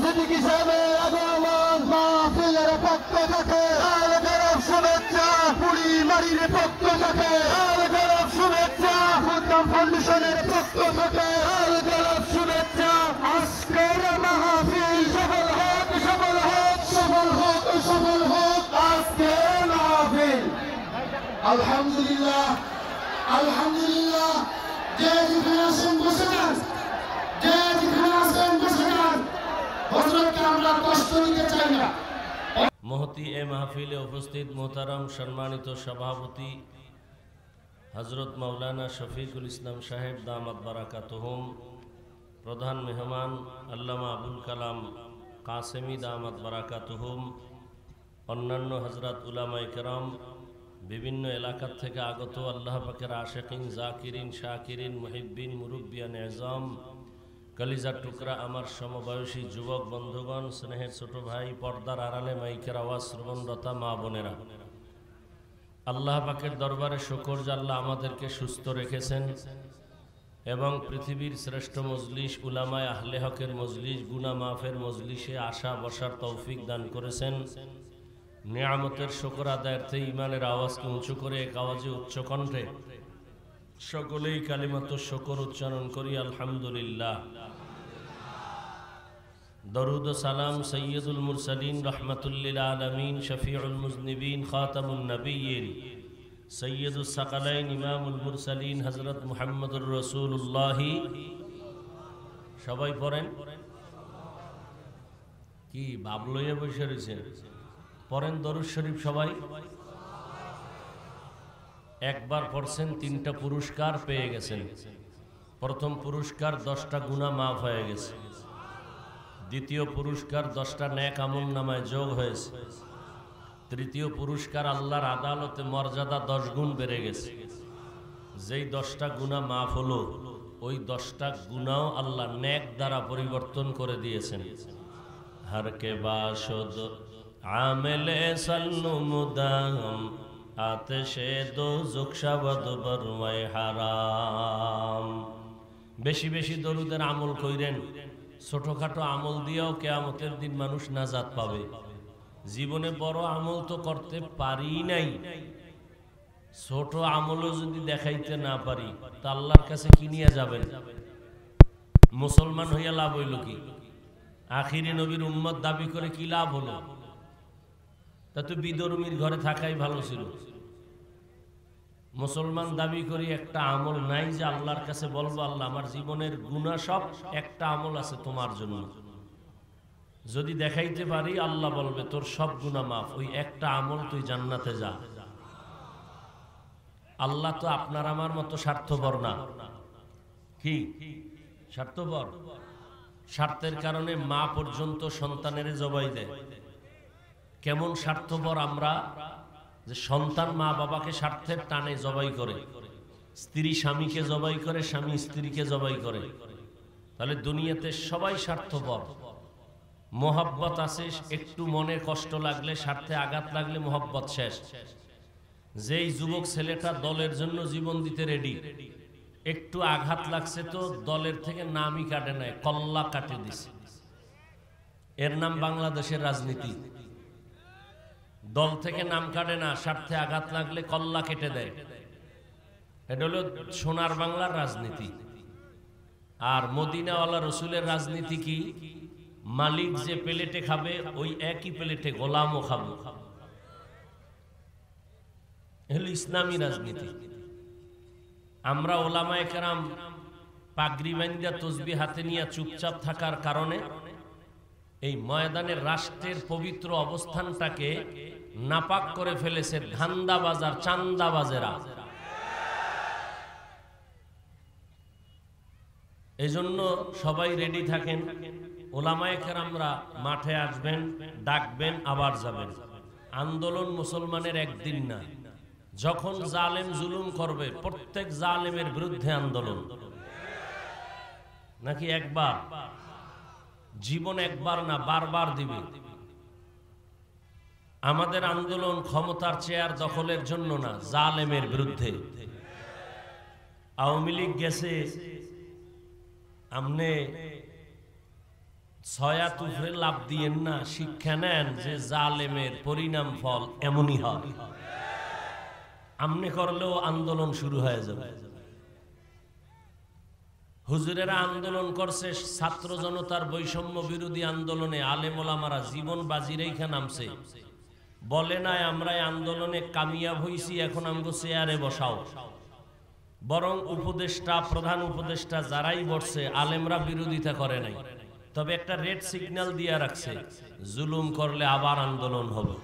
সিদ্দিকী সাহেবের আগমন মাহফিলের পক্ষ থেকে আলগরব শুভেচ্ছা বুড়িমারির পক্ষ থেকে আলগরব শুভেচ্ছা উদ্যম ফাউন্ডেশনের পক্ষ থেকে আলগরব শুভেচ্ছা আজকের মাহফিল সফল হোক সফল হোক সফল হোক সফল হোক আজকের মাহফিল আলহামদুলিল্লাহ আলহামদুলিল্লাহ যে যেখানে আছেন বসে যান যে যেখানে আছেন বসে যান হযরতকে আমরা কষ্ট দিতে চাই না। মহতি এ মাহফিলে উপস্থিত মোহতারাম সম্মানিত সভাপতি হযরত মাওলানা শফিকুল ইসলাম সাহেব দামাত বারাকাতুহুম, প্রধান মেহমান আল্লামা আবুল কালাম কাসেমি দামাত বারাকাতুহুম, অন্যান্য হযরত উলামায়ে কেরাম, বিভিন্ন এলাকা থেকে আগত আল্লাহ পাকের আশিকিন জাকিরিন শাকিরিন মুহিব্বিন মুরব্বিয়ান এজাম, কলিজার টুকরা আমার সমবয়সী যুবক বন্ধুগণ, স্নেহের ছোট ভাই, পর্দার আড়ালে মাইকের আওয়াজ শ্রবণরতা মা বোনেরা, আল্লাহ পাকের দরবারে শুকর যে আল্লাহ আমাদেরকে সুস্থ রেখেছেন এবং পৃথিবীর শ্রেষ্ঠ মজলিস উলামায়ে আহলে হকের মজলিস গুনাহ মাফের মজলিসে আসা বসার তৌফিক দান করেছেন। নিয়ামতের শুকর আদায়ার্থে ইমানের আওয়াজকে উঁচু করে এক আওয়াজে উচ্চ কণ্ঠে সকলেই কালিমাত শুকর উচ্চারণ করি আলহামদুলিল্লাহ। দরুদ ও সালাম সৈয়দুল মুরসালিন রহমাতুল্লিল আলামিন শফিউল মুজনিবিন খাতামুন নবিয়্যিন সৈয়দুস সাকালাইন ইমামুল মুরসালিন হযরত মুহাম্মদুর রাসূলুল্লাহ। সবাই পড়েন কি ভাব লইয়া বসে রয়েছেন? পড়েন দরুদ শরীফ সবাই। একবার পড়ছেন তিনটা পুরস্কার পেয়ে গেছেন। প্রথম পুরস্কার 10টা গুনাহ মাফ হয়ে গেছে। দ্বিতীয় পুরস্কার 10টা নেক আমল নামায় যোগ হয়েছে। তৃতীয় পুরস্কার আল্লাহর আদালতে মর্যাদা 10 গুণ বেড়ে গেছে। যেই 10টা গুনাহ মাফ হলো ওই 10টা গুনাহও আল্লাহ নেক দ্বারা পরিবর্তন করে দিয়েছেন। হর কে বাশদ আমেলে সাল্লু মুদাম আতশে দোজখ শাবদ বরওয়ায়ে হারাম। বেশি বেশি দরুদের আমল কইরেন। ছোটখাটো আমল দিয়েও কিয়ামতের দিন মানুষ নাজাত পাবে। জীবনে বড় আমল তো করতে পারি নাই, ছোট আমলও যদি দেখাইতে না পারি তা আল্লাহর কাছে কি নিয়ে যাবেন? মুসলমান হইয়া লাভ হইল কি? আখিরি নবীর উম্মত দাবি করে কি লাভ হলো? তা তো বিধর্মীর ঘরে থাকাই ভালো ছিল। মুসলমান দাবি করি একটা আমল নাই যে আল্লাহর কাছে বলবো আল্লাহ আমার জীবনের গুনাহ সব একটা আমল আছে তোমার জন্য। যদি দেখাইতে পারি আল্লাহ বলবে তোর সব গুনাহ মাফ, ওই একটা আমল তুই জান্নাতে যা। আল্লাহ তো আপনার আমার মতো স্বার্থপর না। কি স্বার্থপর? স্বার্থের কারণে মা পর্যন্ত সন্তানের জবাই দেয়। কেমন স্বার্থপর আমরা যে সন্তান মা বাবাকে স্বার্থের টানে জবাই করে, স্ত্রী স্বামীকে জবাই করে, স্বামী স্ত্রীকে জবাই করে। তাহলে দুনিয়াতে সবাই স্বার্থপর। মোহাব্বত আছে, একটু মনে কষ্ট লাগলে, স্বার্থে আঘাত লাগলে মোহাব্বত শেষ। যেই যুবক ছেলেটা দলের জন্য জীবন দিতে রেডি, একটু আঘাত লাগছে তো দলের থেকে নামই কাটে নাই, কল্লা কাটে দিছে। এর নাম বাংলাদেশের রাজনীতি। দল থেকে নাম কাটে না, স্বার্থে আঘাত লাগলে কল্লা কেটে দেয়। এটা হলো সোনার বাংলার রাজনীতি। আর মদিনাওয়ালা রসুলের রাজনীতি কি? মালিক যে প্লেটে খাবে ওই একই প্লেটে গোলামও খাবে। হলো ইসলামী রাজনীতি। আমরা ওলামায়ে কেরাম পাগড়ি বাঁধা তসবিহ হাতে নিয়ে চুপচাপ থাকার কারণে এই ময়দানের রাষ্ট্রের পবিত্র অবস্থানটাকে নাপাক করে ফেলেছে ধান্দাবাজার চান্দাবাজেরা। এজন্য সবাই রেডি থাকেন। ওলামায়ে কেরামরা মাঠে আসবেন, ডাকবেন, আবার যাবেন। আন্দোলন মুসলমানের একদিন না। যখন জালেম জুলুম করবে প্রত্যেক জালেমের বিরুদ্ধে আন্দোলন। নাকি একবার? জীবন একবার না, বারবার দিবে। আমাদের আন্দোলন ক্ষমতার চেয়ার দখলের জন্য না, জালেমের বিরুদ্ধে। আওয়ামী লীগ গেছে, আমনে ছয়া তুফরে লাভ দিয়েন না, শিক্ষা নেন যে জালেমের পরিণাম ফল এমনই হয়। আমনে করলেও আন্দোলন শুরু হয়ে যাবে। হুজুরেরা আন্দোলন করছে, ছাত্র জনতার বৈষম্য বিরোধী আন্দোলনে আলেম ওলামারা জীবন বাজি রেখে নামছে। বলে নাই আমরা আন্দোলনে কামিয়াব হইছি, এখন আমগো চেয়ারে বসাও। বরং উপদেষ্টা, প্রধান উপদেষ্টা যারাই বসছে আলেমরা বিরোধিতা করে নাই, তবে একটা রেড সিগন্যাল দিয়ে রাখছে, জুলুম করলে আবার আন্দোলন হবে।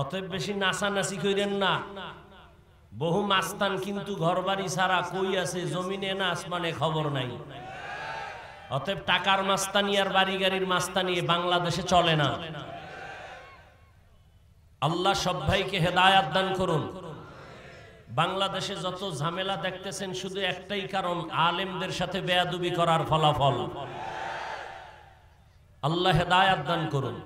অতএব বেশি নাচানাচি করেন না। বহু মাস্তান কিন্তু ঘরবাড়ি ছাড়া কই আছে, জমিনে না আসমানে খবর নাই। অতএব টাকার মাস্তানি আর বাড়ি গাড়ির মাস্তানি বাংলাদেশে চলে না। আল্লাহ সব ভাইকে হেদায়াত দান করুন। বাংলাদেশে যত ঝামেলা দেখতেছেন শুধু একটাই কারণ, আলেমদের সাথে বেয়াদবি করার ফলাফল। আল্লাহ হেদায়াত দান করুন।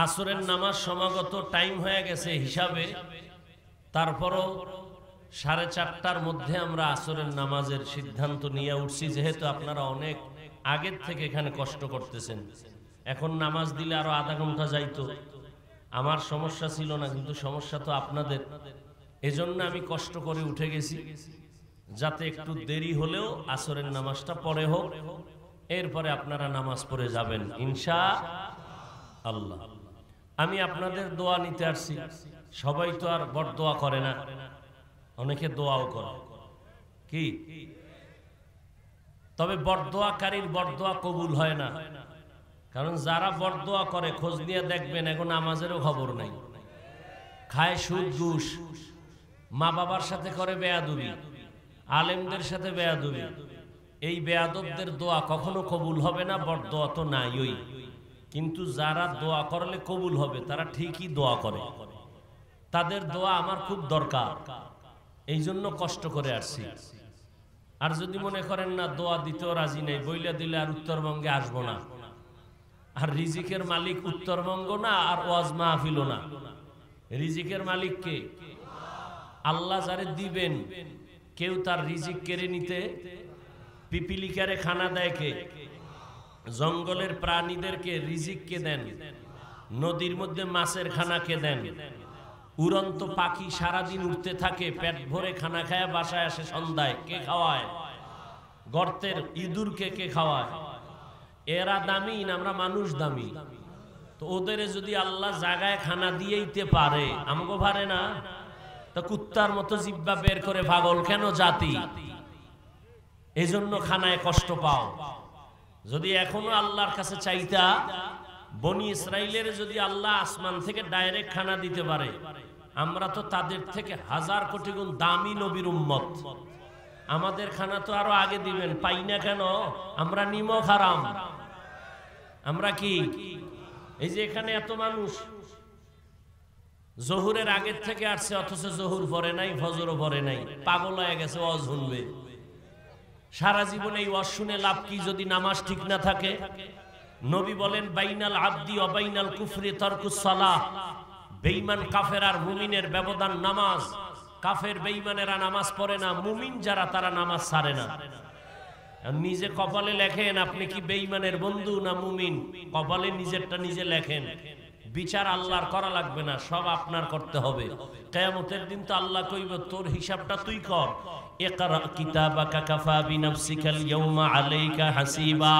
আসরের নামাজ সমাগত টাইম হয়ে গেছে হিসাবে, তারপরও 4:30টার মধ্যে আমরা আসরের নামাজের সিদ্ধান্ত নিয়ে উঠছি। যেহেতু আপনারা অনেক আগের থেকে এখানে কষ্ট করতেছেন, এখন নামাজ দিলে আরো আধা ঘন্টা যাইতো। আমার সমস্যা ছিল না, কিন্তু সমস্যা তো আপনাদের। এজন্য আমি কষ্ট করে উঠে গেছি, যাতে একটু দেরি হলেও আসরের নামাজটা পরে হোক, এরপরে আপনারা নামাজ পড়ে যাবেন ইনশাআল্লাহ। আমি আপনাদের দোয়া নিতে আসছি। সবাই তো আর বরদোয়া করে না, অনেকে দোয়াও করে। কি? তবে বরদোয়াকারীর বরদোয়া কবুল হয় না, কারণ যারা বরদোয়া করে খোঁজ নিয়ে দেখবেন এখন নামাজেরও খবর নাই, খায় সুদ ঘুষ, মা বাবার সাথে করে বেয়াদবি, আলেমদের সাথে বেয়াদবি। এই বেয়াদবদের দোয়া কখনো কবুল হবে না, বরদোয়া তো নাই। ওই কিন্তু যারা দোয়া করলে কবুল হবে তারা ঠিকই দোয়া করে। তাদের দোয়া আমার খুব দরকার, এই জন্য কষ্ট করে আসছি। আর যদি মনে করেন না দোয়া দিতেও রাজি নেই, বইলা দিলে আর উত্তরবঙ্গে আসবো না। আর রিজিকের মালিক উত্তরবঙ্গ না, আর ওয়াজ মাহফিলও না। রিজিকের মালিক কে? আল্লাহ যারে দিবেন, কেউ তার রিজিক কেড়ে নিতে, পিপিলিকারে খানা দেয় কে? জঙ্গলের প্রাণীদেরকে রিজিক কে দেন? নদীর মধ্যে মাছের খানা কে দেন? উড়ন্ত পাখি সারাদিন উঠতে থাকে, পেট ভরে খানা খায়, বাসায় আসে সন্ধ্যায়, কে খাওয়ায়? গর্তের ইঁদুরকে কে খাওয়ায়? এরা দামি না আমরা মানুষ দামি? তো ওদের যদি আল্লাহ জায়গায় খানা দিয়েইতে পারে, আমগো পারে না? তো কুত্তার মতো জিব্বা বের করে পাগল কেন জাতি? এজন্য খানায় কষ্ট পাও। যদি এখনো আল্লাহর কাছে চাইতা, বনি ইসরাইলের যদি আল্লাহ আসমান থেকে ডাইরেক্ট খানা দিতে পারে, আমরা তো তাদের থেকে 1000 কোটি গুণ দামি নবীর উম্মত। আমাদের খানা তো আরো আগে দিবেন, পাই না কেন? আমরা নিমক হারাম। আমরা কি? এই যে এখানে এত মানুষ জহুরের আগের থেকে আসছে, অথচ জহুর পড়ে নাই, ফজরও পড়ে নাই, পাগল হয়ে গেছে ওয়াজ শুনবে। সারা জীবনে এই ওয়াজ শুনে লাভ কি যদি নামাজ ঠিক না থাকে? নবী বলেন বাইনাল আবদি ওয়া বাইনাল কুফরি তারকুস সালাহ। বেঈমান কাফের আর মুমিনের ব্যবধান নামাজ। কাফের বেঈমানেরা নামাজ পড়ে না, মুমিন যারা তারা নামাজ ছাড়ে না। নিজে কপালে লেখেন আপনি কি বেঈমানের বন্ধু না মুমিন। কপালে নিজেরটা নিজে লেখেন। বিচার আল্লাহর করা লাগবে না, সব আপনার করতে হবে। কিয়ামতের দিন তো আল্লাহ কইবে তোর হিসাবটা তুই কর। ইকরা কিতাবাকা কাফা বিনাফসিকাল ইয়াউমা আলাইকা হাসিবা।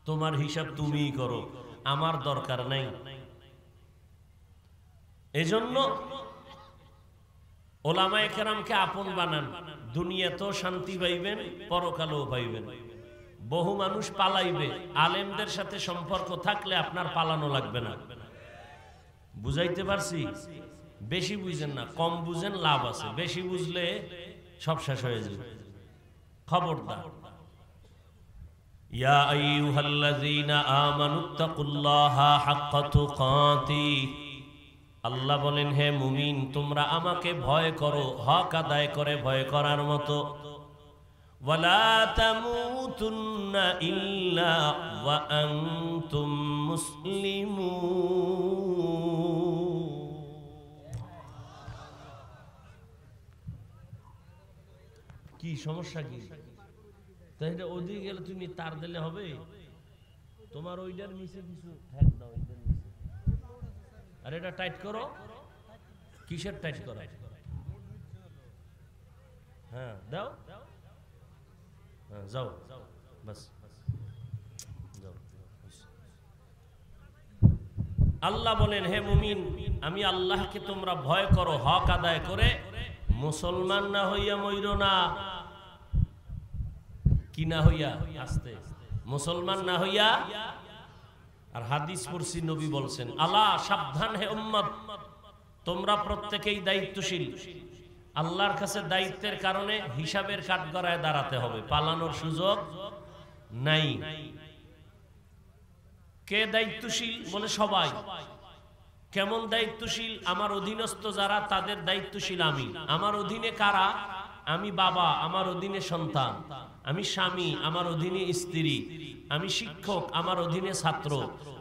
তোমার হিসাব তুমিই করো, আমার দরকার নাই। এজন্য ওলামায়ে কেরামকে আপন বানান। দুনিয়াতেও শান্তি পাইবেন, পরকালেও পাইবেন। বহু মানুষ পালাইবে, আলেমদের সাথে সম্পর্ক থাকলে আপনার পালানো লাগবে না। বুঝাইতে পারছি? বেশি বুঝেন না, কম বুঝেন, লাভ আছে। বেশি বুঝলে সব শেষ হয়ে যাবে। খবরদার। ইয়া আইয়ুহাল্লাযীনা আমানুত্তাকুল্লাহা হাক্কা তুকাতিহ। আল্লাহ বলেন হে মুমিন তোমরা আমাকে ভয় করো, হক আদায় করে ভয় করার মতো। ওয়ালা তামুতুন্না ইল্লা ওয়া আনতুম মুসলিমুন। কি সমস্যা কি? তাই এটা ওদিকে গেলে তুমি তার দিলে হবে? তোমার ওইটার নিচে কিছু ঠেক দাও, ওইটার নিচে। আর এটা টাইট করো। কিসের টাইট করা? হ্যাঁ দাও, হ্যাঁ যাও, বাস যাও। আল্লাহ বলেন, হে মুমিন, আমি আল্লাহকে তোমরা ভয় করো, হক আদায় করে মুসলমান না হইয়া মইরো না। কি না হইয়া? আস্তে, মুসলমান না হইয়া। আর হাদিস পড়ছি, নবী বলছেন, আলা সাবধান হে উম্মত, তোমরা প্রত্যেকেই দায়িত্বশীল। আল্লাহর কাছে দায়িত্বের কারণে হিসাবের কাঠগড়ায় দাঁড়াতে হবে, পালানোর সুযোগ নাই। কে দায়িত্বশীল? বলে সবাই। কেমন দায়িত্বশীল? আমার অধীনস্থ যারা, তাদের দায়িত্বশীল আমি। আমার অধীনে কারা? আমি বাবা, আমার অধীনে সন্তান। আমি স্বামী, আমার অধীনে স্ত্রী। আমি শিক্ষক, আমার অধীনে ছাত্র।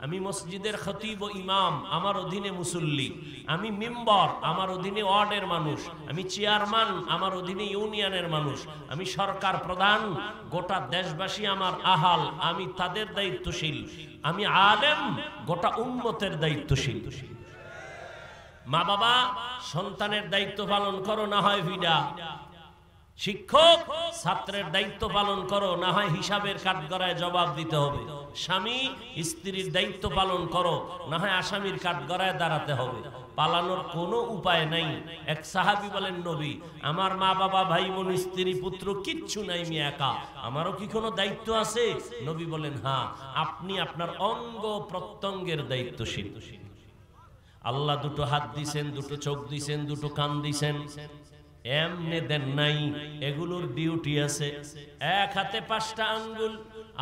আমি মসজিদের খতিব ও ইমাম, আমার অধীনে মুসল্লি। আমি মেম্বার, আমার অধীনে ওয়ার্ডের মানুষ। আমি চেয়ারম্যান, আমার অধীনে ইউনিয়নের মানুষ। আমি সরকার প্রধান, গোটা দেশবাসী আমার আহাল, আমি তাদের দায়িত্বশীল। আমি আলেম, গোটা উম্মতের দায়িত্বশীল। মা বাবা, সন্তানের দায়িত্ব পালন করো, না হয় ভিডা। শিক্ষক, ছাত্রের দায়িত্ব পালন করো, না হয় হিসাবের কাঠগড়ায় জবাব দিতে হবে। স্বামী, স্ত্রীর দায়িত্ব পালন করো, না হয় আসামির কাঠগড়ায় দাঁড়াতে হবে। পালানোর কোনো উপায় নাই। এক সাহাবী বলেন, নবী, আমার মা বাবা, ভাই বোন, স্ত্রী, পুত্র কিচ্ছু নাই, আমি একা, আমারও কি কোনো দায়িত্ব আছে? নবী বলেন, হ্যাঁ, আপনি আপনার অঙ্গ প্রত্যঙ্গের দায়িত্বশীল। আল্লাহ দুটো হাত দিছেন, দুটো চোখ দিছেন, দুটো কান দিছেন, এমনে দেন নাই, এগুলোর ডিউটি আছে। এক হাতে 5টা আঙ্গুল,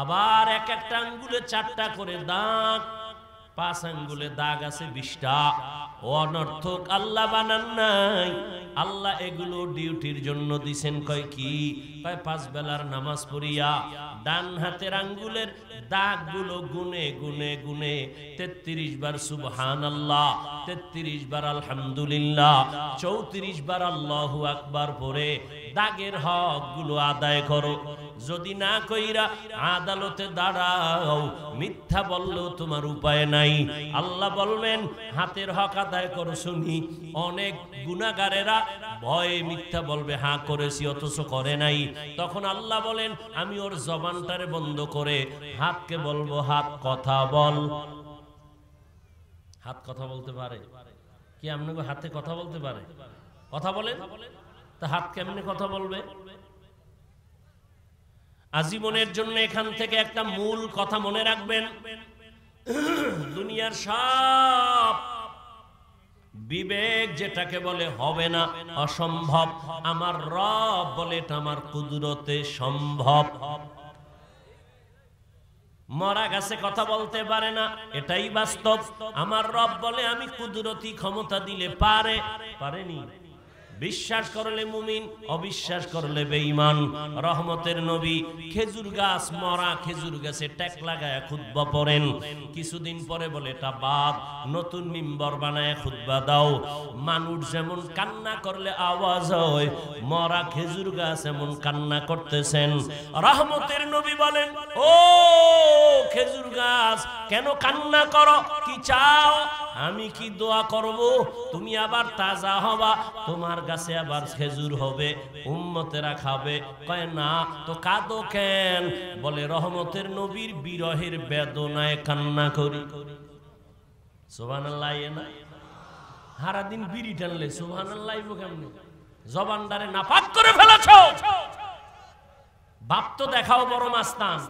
আবার এক একটা আঙ্গুলে 4টা করে দাগ, 5 আঙ্গুলে দাগ আছে 20টা। অনর্থক আল্লাহ বানান নাই। আল্লাহ এগুলো ডিউটির জন্য দিছেন। কয় কি? কয় 5 বেলার নামাজ পড়িয়া ডান হাতের আঙ্গুলের দাগগুলো গুনে গুনে গুনে 33 বার সুবহানাল্লাহ, 33 বার আলহামদুলিল্লাহ, 34 বার আল্লাহু আকবার পড়ে দাগের হকগুলো আদায় করো। যদি না কইরা আদালতে দাঁড়াও, মিথ্যা বললেও তোমার উপায় নাই। আল্লাহ বলবেন, হাতের হক আদায় করো। শুনি অনেক গুনাহগারেরা ভয়ে মিথ্যা বলবে, হ্যাঁ করেছি, অথচ করে নাই। তখন আল্লাহ বলেন, আমি ওর জবানটারে বন্ধ করে হাতকে বলবো, হাত কথা বল। হাত কথা বলতে পারে কি? আপনাকে হাতে কথা বলতে পারে? কথা বলেন। তা হাত কেমনে কথা বলবে? আজীবনের জন্য এখান থেকে একটা মূল কথা মনে রাখবেন, দুনিয়ার সব বিবেক যেটাকে বলে হবে না, অসম্ভব, আমার রব বলে এটা আমার কুদরতে সম্ভব। মরা গাছে কথা বলতে পারে না, এটাই বাস্তব। আমার রব বলে আমি কুদরতি ক্ষমতা দিলে পারে। পারেনি? বিশ্বাস করলে মুমিন, অবিশ্বাস করলে বেঈমান। রহমতের নবী খেজুর গাছ, মরা খেজুর গাছে ট্যাক লাগায় খুতবা পড়েন। কিছুদিন পরে বলে এটা বাদ, নতুন মিম্বর বানায় খুতবা দাও। মানুষ যেমন কান্না করলে আওয়াজ হয়, মরা খেজুর গাছ এমন কান্না করতেছেন। রহমতের নবী বলেন, ও খেজুর গাছ, কেন কান্না করো? কি চাও? আমি কি দোয়া করব তুমি আবার তাজা হবা, তোমার গাছে আবার খেজুর হবে, উম্মতেরা খাবে? কয় না তো কাঁদো কেন? বলে রহমতের নবীর বিরহের বেদনায় কান্না করি। সুবহানাল্লাহ। না সারা দিন বিড়ি টানলে সুবহানাল্লাহ কেমনে? জবানদারে নাপাক করে ফেলেছ। বাপ তো দেখাও বড় মাস্তান।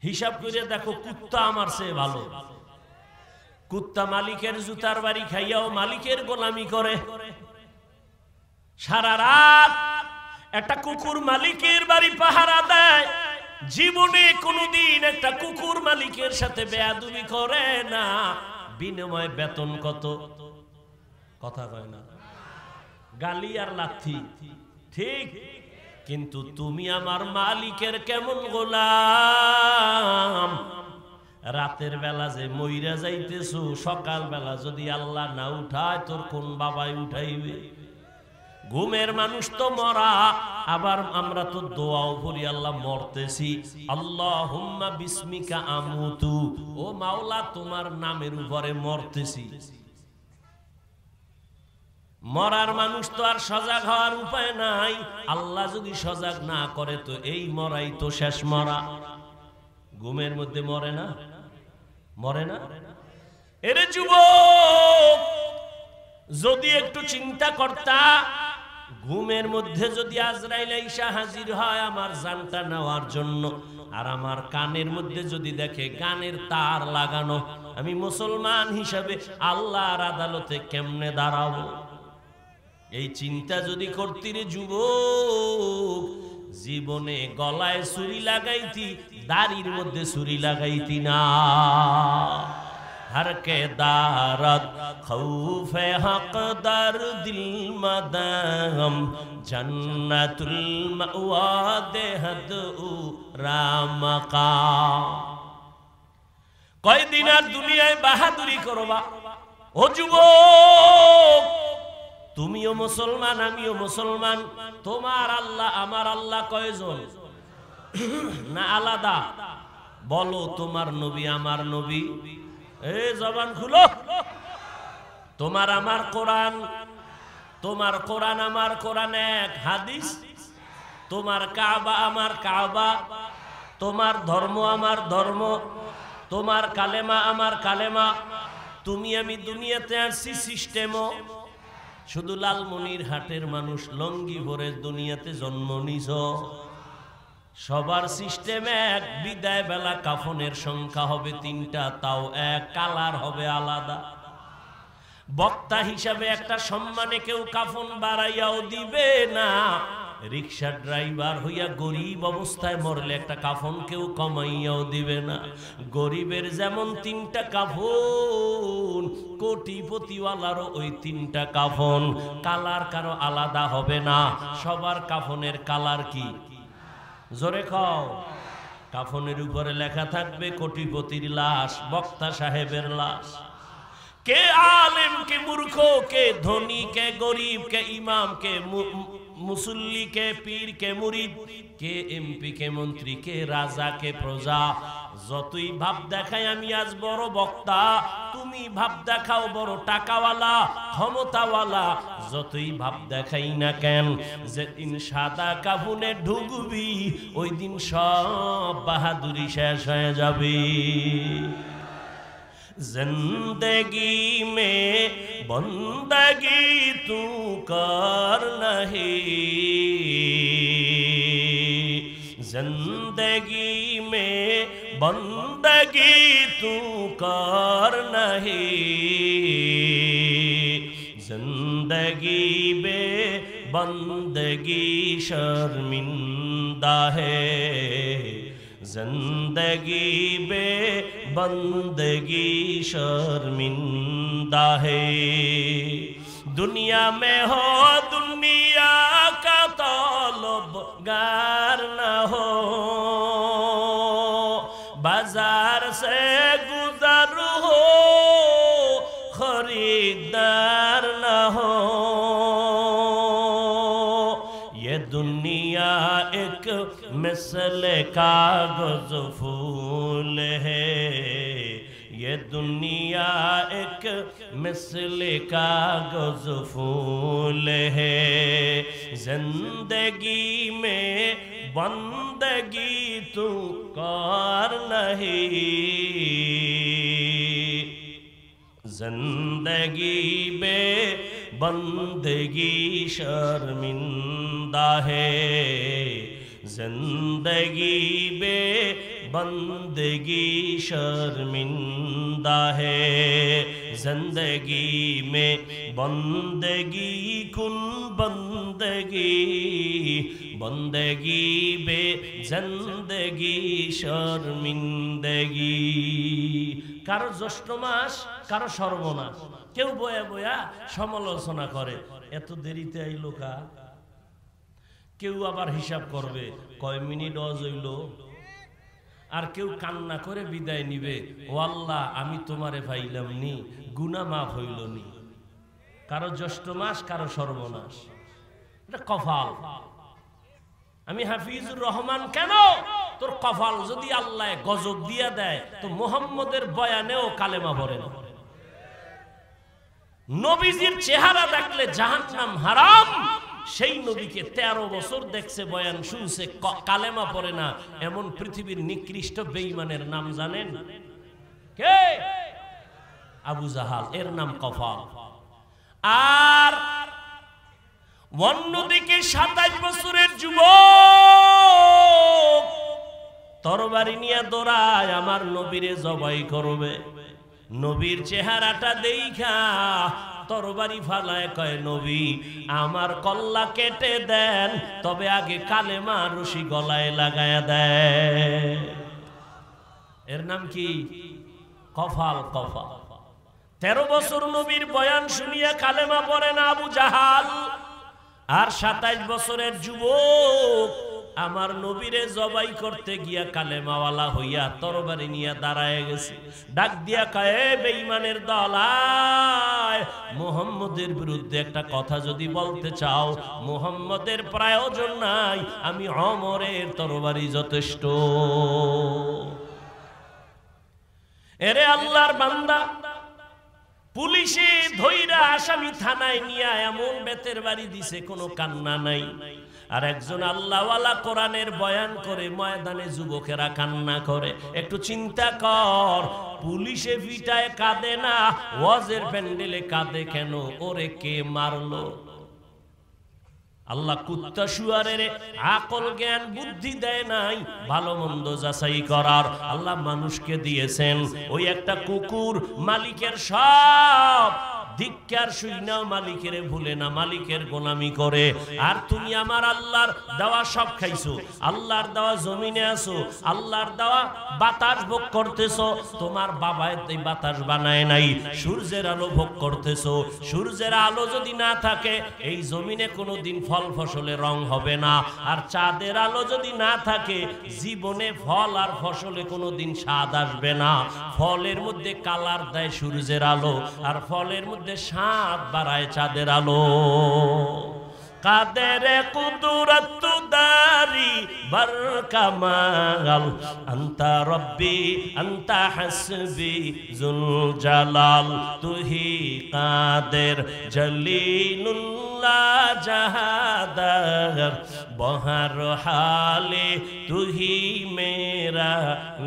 হিসাব করে দেখো, কুত্তা আমার চেয়ে ভালো। কুত্তা মালিকের জুতার বাড়ি খাইয়াও মালিকের গোলামি করে। সারা রাত একটা কুকুর মালিকের বাড়ি পাহারা দেয়। জীবনে কোনোদিন একটা কুকুর মালিকের সাথে বেয়াদবি করে না। বিনিময় বেতন কত? কথা কয় না, গালি আর লাথি। ঠিক, কিন্তু তুমি আমার মালিকের কেমন গোলাম। রাতের বেলা যে মইরা যাইতেছো, সকাল বেলা যদি আল্লাহ না উঠায়, তোর কোন বাবাই উঠাইবে? ঘুমের মানুষ তো মরা, আবার আমরা তো দোয়াও করি আল্লাহ মরতেছি, আল্লাহুম্মা বিসমিকা আমুতু, ও মাওলা তোমার নামের উপরে মরতেছি। মরার মানুষ তো আর সজাগ হওয়ার উপায় নাই, আল্লাহ যদি সজাগ না করে তো এই মরাই তো শেষ মরা। ঘুমের মধ্যে মরে না, মরে না? এরে যুবক, যদি একটু চিন্তা করতা, ঘুমের মধ্যে যদি আজরাইল আইসা হাজির হয় আমার জানটা নেওয়ার জন্য, আর আমার কানের মধ্যে যদি দেখে গানের তার লাগানো, আমি মুসলমান হিসাবে আল্লাহর আদালতে কেমনে দাঁড়াবো? এই চিন্তা যদি করতি রে যুবক, জীবনে গলায় ছুরি লাগাইতি, দাড়ির মধ্যে ছুরি লাগাইতি না। हर के दारद खौफे हक दर दिल मदम जन्नतुल मअवा देहद रामका। कई दिन আর দুনিয়ায় বাহাদুরি করবা ও যুবক, তুমিও মুসলমান আমিও মুসলমান, তোমার আল্লাহ আমার আল্লাহ কয়জন না আলাদা? বলো তোমার নবী আমার নবী, এই জবান খুলো। তোমার আমার কোরআন, তোমার কোরআন আমার কোরআন এক, হাদিস তোমার কাবা আমার কাবা, তোমার ধর্ম আমার ধর্ম, তোমার কালেমা আমার কালেমা। তুমি আমি দুনিয়াতে আসছি সিস্টেমও, শুধু লালমনিরহাটের মানুষ লঙ্গি ভরে দুনিয়াতে জন্ম নিছ। সবার সিস্টেম এক, বিদায় বেলা কাফনের সংখ্যা হবে 3টা, তাও এক, কালার হবে আলাদা। বক্তা হিসাবে একটা সম্মানে কেউ কাফন বাড়াইয়াও দিবে না, রিক্সা ড্রাইভার হইয়া গরিব অবস্থায় মরলে একটা কাফন কেউ কমাইয়াও দিবে না। গরিবের যেমন 3টা কাফন, কোটিপতিওয়ালারও ওই 3টা কাফন, কালার কারো আলাদা হবে না। সবার কাফনের কালার কি? জোরে খাও। কাফনের উপরে লেখা থাকবে কোটিপতির লাশ, বক্তা সাহেবের লাশ। কে আলেম কে মূর্খ, কে ধনী কে গরিব, কে ইমাম কে মুসল্লি, কে পীর কে মুরিদ, কে এমপি কে মন্ত্রী, কে রাজা কে প্রজা। যতই ভাব দেখাই আমি আজ বড় বক্তা, তুমি ভাব দেখাও বড় টাকাওয়ালা ক্ষমতাওয়ালা, যতই ভাব দেখাই না কেন, যেদিন সাদা কাফনে ঢুকবি ওই দিন সব বাহাদুরি শেষ হয়ে যাবে। जिंदगी में बंदगी तू कर नहीं, जिंदगी में बंदगी तू कर नहीं, जिंदगी में बंदगी शर्मिंदा है, जिंदगी बे बंदगी शर्मिंदा है। दुनिया में हो दुनिया का तलबगार न हो, बाजार से गुजर हो खरीदार न हो। ये दुनिया एक मिसल कागज फूल है, ये दुनिया एक मिसल कागज फूल है। जिंदगी में बंदगी तू कर नहीं, जिंदगी में बंदगी शर्मिंदा है, जिंदगी में बंदगी शर्मिंदा है। जिंदगी में बंदगी कुन बंदगी, बंदगी बे जिंदगी शर्मिंदगी। কারো জ্যৈষ্ঠ মাস, কারো সর্বনাশ। কেউ বয়া বয়া সমালোচনা করে, এত দেরিতে আইলো কা। কেউ আবার হিসাব করবে কয় মিনিট অজ হইল, আর কেউ কান্না করে বিদায় নিবে, ও আল্লাহ আমি তোমারে পাইলাম নি, গুনাহ মাফ হইল নি। কারো জ্যৈষ্ঠ মাস, কারো সর্বনাশ। এটা কপাল। আমি হাফিজুর রহমান কেন? তোর কপাল যদি আল্লাহ গজব দিয়া দেয় তো মুহাম্মদের বয়ানেও কালেমা পড়ে না। নবীজির চেহারা দেখলে জাহান্নাম হারাম, সেই নবীকে 13 বছর দেখছে, বয়ান শুনছে, কালেমা পড়ে না, এমন পৃথিবীর নিকৃষ্ট বেঈমানের নাম জানেন কে? আবু জাহাল, এর নাম কপাল। আর অন্যদিকে 27 বছরের যুবক তরবারি নিয়ে দৌড়ায় আমার নবীরে জবাই করবে। নবীর চেহারাটা দেইখা তরবারি ফালায় কয়, নবী আমার কল্লা কেটে দেন, তবে আগে কালেমা রশি গলায় লাগায়া দেয়। এর নাম কি? কফাল। কফাল। 13 বছর নবীর বয়ান শুনিয়া কালেমা পড়ে না আবু জাহাল। আর 27 বছরের যুবক আমার নবীরে জবাই করতে গিয়া কালেমাওয়ালা হইয়া তরবারি নিয়ে দাঁড়ায় গেছে। ডাক দিয়া কয়, বেঈমানের দল, আয় মুহাম্মদের বিরুদ্ধে একটা কথা যদি বলতে চাও, মুহাম্মদের প্রয়োজন নাই, আমি ওমরের তরবারি যথেষ্ট। এরে আল্লাহর বান্দা, পুলিশে ধইরা আসামি থানায় নিয়ে এমন বেতের বাড়ি দিছে, কোনো কান্না নাই। আর একজন আল্লাহওয়ালা কোরআনের বয়ান করে ময়দানে যুবকেরা কান্না করে। একটু চিন্তা কর, পুলিশে পিটায় কাঁদে না, ওয়াজের প্যান্ডেলে কাঁদে কেন? ওরে কে মারলো? আল্লাহ কুত্তা শুয়ারের আকল জ্ঞান বুদ্ধি দেয় নাই ভালো মন্দ যাচাই করার। আল্লাহ মানুষকে দিয়েছেন। ওই একটা কুকুর মালিকের সব ধিক্কার শুইনাও মালিকের ভুলে না, মালিকের গোলামি করে। আর তুমি আমার আল্লাহর দেওয়া সব খাইছো, আল্লাহর দেওয়া জমিনে আছো, আল্লাহর দেওয়া বাতাস ভোগ করতেছো। তোমার বাবা এই বাতাস বানায় নাই, সূর্যের আলো ভোগ করতেছো। সূর্যের আলো যদি না থাকে এই জমিনে কোনোদিন ফল ফসলে রং হবে না। আর চাঁদের আলো যদি না থাকে জীবনে ফল আর ফসলে কোনোদিন স্বাদ আসবে না। ফলের মধ্যে কালার দেয় সূর্যের আলো, আর ফলের মধ্যে স্বাদ বাড়ায় চাঁদের আলো। কাদের কুদরত দারি বরকামাল, আনতা রব্বি আনতা হাসবি জুল জালাল, তুহি কাদের জলিলুল্লাহ জাহাদার, বহর হালে তুহি মেরা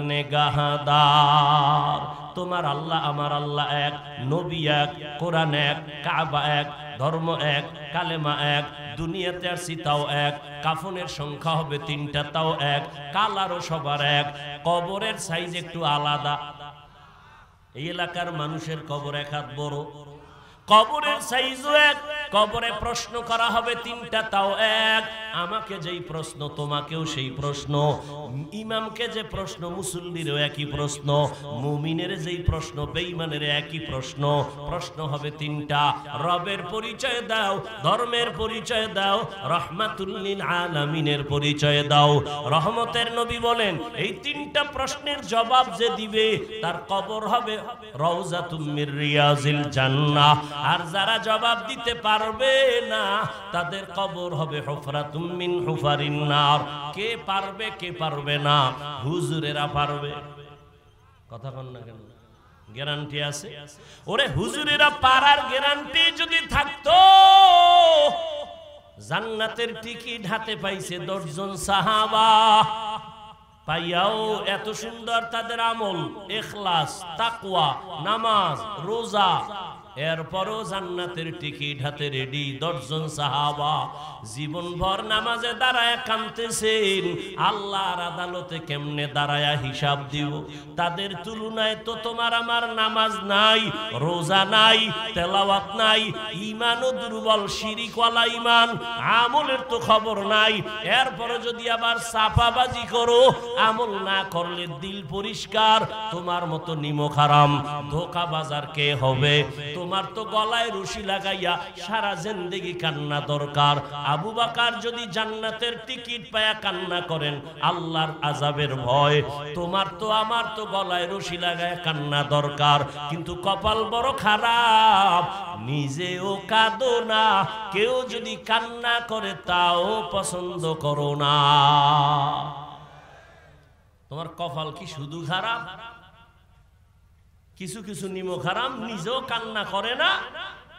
নেগাহদার। তোমার আল্লাহ আমার আল্লাহ এক, নবী এক, কোরআন এক, কাবা এক, ধর্ম এক, কালেমা এক। দুনিয়াতে আসছি তাও এক, কাফনের সংখ্যা হবে 3টা তাও এক, কালারও সবার এক, কবরের সাইজ একটু আলাদা। এই এলাকার মানুষের কবর এক হাত বড়, কবরের সাইজও এক। কবরে প্রশ্ন করা হবে 3টা তাও এক। আমাকে যেই প্রশ্ন তোমাকেও সেই প্রশ্ন, ইমামকে যে প্রশ্ন মুসল্লিরও একই প্রশ্ন, মুমিনের যেই প্রশ্ন বেঈমানের একই প্রশ্ন। প্রশ্ন হবে 3টা। রবের পরিচয় দাও, ধর্মের পরিচয় দাও, রাহমাতুল লিল আলামিনের পরিচয় দাও। রহমতের নবী বলেন এই 3টা প্রশ্নের জবাব যে দিবে তার কবর হবে রওজাতুম মির রিয়াজিল জান্নাহ। আর যারা জবাব দিতে পারবে না তাদের কবর হবে হুফরাতুম মিন হুফারিন নার। কে পারবে কে পারবে না? হুজুরেরা পারবে। কথা বল না কেন? গ্যারান্টি আছে? ওরে হুজুরেরা পারার গ্যারান্টি যদি থাকতো, জান্নাতের টিকিট হাতে পাইছে 10 জন সাহাবা, পাইয়াও এত সুন্দর তাদের আমল, ইখলাস, তাকওয়া, নামাজ, রোজা, এরপরও জান্নাতের টিকিট হাতে রেডি 10 জন সাহাবা। জীবনভর নামাজে দাঁড়ায় কাঁদতেছেন, আল্লাহর আদালতে কেমনে দাঁড়ায়া হিসাব দিব? তাদের তুলনায় তো তোমার আমার নামাজ নাই, রোজা নাই, তেলাওয়াত নাই, ঈমানও দুর্বল, শিরিকওয়ালা ঈমান, আমলের তো খবর নাই। এরপরে যদি আবার চাপাবাজি করো, আমল না করলে দিল পরিষ্কার, তোমার মতো নিমক হারাম ধোঁকাবাজার কে হবে? তোমার তো গলায় রশি লাগাইয়া সারা জিন্দেগি কান্না দরকার। আবু বকর যদি জান্নাতের টিকিট পায়া কান্না করেন আল্লাহর আযাবের ভয়, তোমার তো আমার তো গলায় রশি লাগায়া কান্না দরকার। কিন্তু কপাল বড় খারাপ, নিজেও কাঁদো না, কেউ যদি কান্না করে তাও পছন্দ করো না। তোমার কপাল কি শুধু খারাপ? কিছু কিছু নিমক হারাম নিজেও কান্না করে না,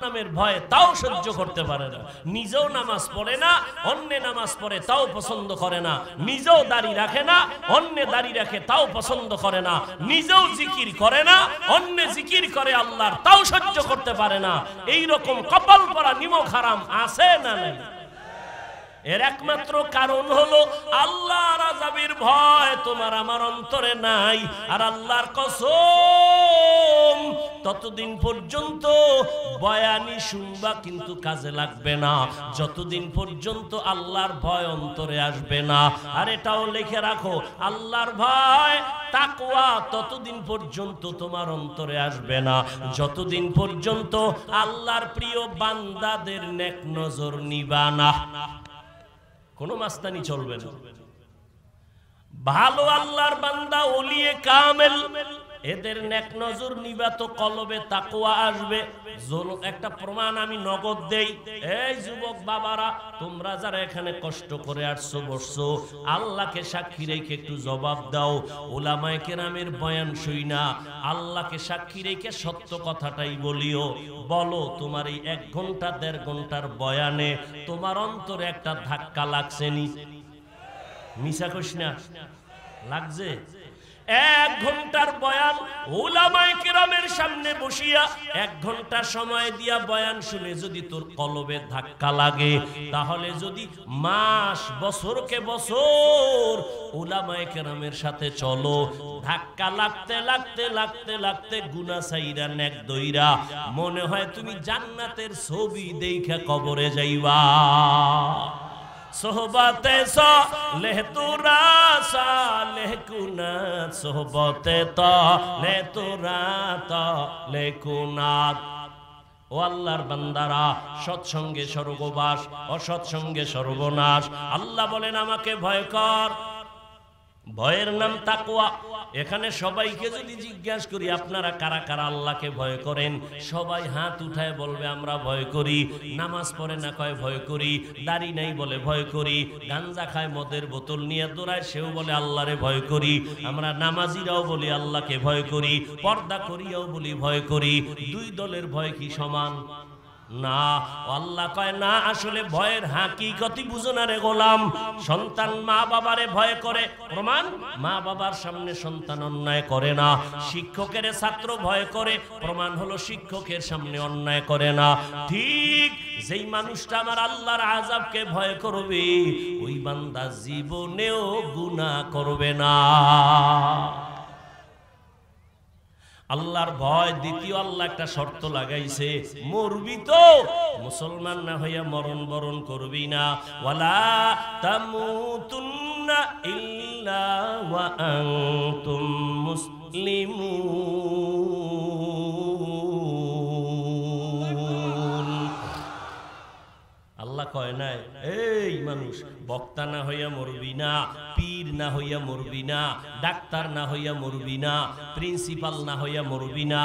নামের ভয়ে তাও সহ্য করতে পারে না, নিজেও নামাজ পড়ে না, অন্য নামাজ পড়ে তাও পছন্দ করে না, নিজেও দাড়ি রাখে না, অন্য দাড়ি রাখে তাও পছন্দ করে না, নিজেও জিকির করে না, অন্য জিকির করে আল্লাহর তাও সহ্য করতে পারে না। এই রকম কপাল পরা নিমক হারাম আছে না নাই? এর একমাত্র কারণ হলো আল্লাহর আযাবের ভয় তোমার আমার অন্তরে নাই। আর আল্লাহর কসম, ততদিন পর্যন্ত বয়ানি শুনবা কিন্তু কাজে লাগবে না, যতদিন পর্যন্ত আল্লাহর ভয় অন্তরে আসবে না। আর এটাও লিখে রাখো, আল্লাহর ভয় তাকওয়া ততদিন পর্যন্ত তোমার অন্তরে আসবে না যতদিন পর্যন্ত আল্লাহর প্রিয় বান্দাদের নেক নজর নিবা না। কোনো মাস্তানি চলবে না। ভালো আল্লাহর বান্দা ওলিয়ে কামেল, এদের নেক নজর নিবা তো কলবে তাকওয়া আসবে। একটা প্রমাণ আমি নগদ দেই। এই যুবক বাবারা, তোমরা যারা এখানে কষ্ট করে আসছো বসছো, আল্লাহকে সাক্ষী রেখে একটু জবাব দাও। উলামায়ে কেরামের বয়ান শুইনা আল্লাহকে সাক্ষী রেখে সত্য কথাটাই বলিও। বলো, তোমার এই 1 ঘন্টা 1.5 ঘন্টার বয়ানে তোমার অন্তরে একটা ধাক্কা লাগছে নি? মিছা কইস না, লাগছে? 1 ঘন্টার বয়ান উলামায়ে কেরামের সামনে বসিয়া 1 ঘন্টা সময় দিয়া বয়ান শুনে যদি তোর কলবে ধাক্কা লাগে, তাহলে যদি মাস বছরকে বছর উলামায়ে কেরামের সাথে চলো, ধাক্কা লাগতে লাগতে লাগতে লাগতে গুনাহ ছাইরা নেক দইরা মনে হয় তুমি জান্নাতের ছবি দেইখা কবরে যাইবা। সোহবতে সালেহ তোরা সালেহ কুনাত, সোহবতে তালেহ তোরা তালেহ কুনাত। ও আল্লাহর বান্দারা, সৎসঙ্গে স্বর্গবাস, অসৎসঙ্গে সর্বনাশ। আল্লাহ বলেন আমাকে ভয় কর। ভয়ের নাম তাকওয়া। এখানে সবাইকে যদি জিজ্ঞাসা করি আপনারা কারা কারা আল্লাহকে ভয় করেন, সবাই হাত উঠায় বলবে আমরা ভয় করি। নামাজ পড়ে না কয় ভয় করি, দাড়ি নাই বলে ভয় করি, গাঞ্জা খায় মদের বোতল নিয়ে দৌড়ায় সেও বলে আল্লাহরে ভয় করি। আমরা নামাজিরাও বলি আল্লাহকে ভয় করি, পর্দা করিয়াও বলি ভয় করি। 2 দলের ভয় কি সমান? না। আল্লাহ কয় না, আসলে ভয়ের হাকিকতই বুঝো না রে গোলাম। সন্তান মা বাবারে ভয় করে, প্রমাণ মা বাবার সামনে সন্তান অন্যায় করে না। শিক্ষকের ছাত্র ভয় করে, প্রমাণ হলো শিক্ষকের সামনে অন্যায় করে না। ঠিক যেই মানুষটা আমার আল্লাহর আযাবকে ভয় করবে, ওই বান্দা জীবনেও গুনাহ করবে না। আল্লাহর ভয় দ্বিতীয় আল্লাহ একটা শর্ত লাগাইছে, মরবি তো মুসলমান না হইয়া মরণ বরণ করবি না। ওয়ালা তামুতুন্না ইল্লা ওয়া আনতুম মুসলিমুন। আল্লাহ কয় নাই এই মানুষ বক্তা না হইয়া মরবি না, পীর না হইয়া মরবি না, ডাক্তার না হইয়া মরবি না, প্রিন্সিপাল না হইয়া মরবি না,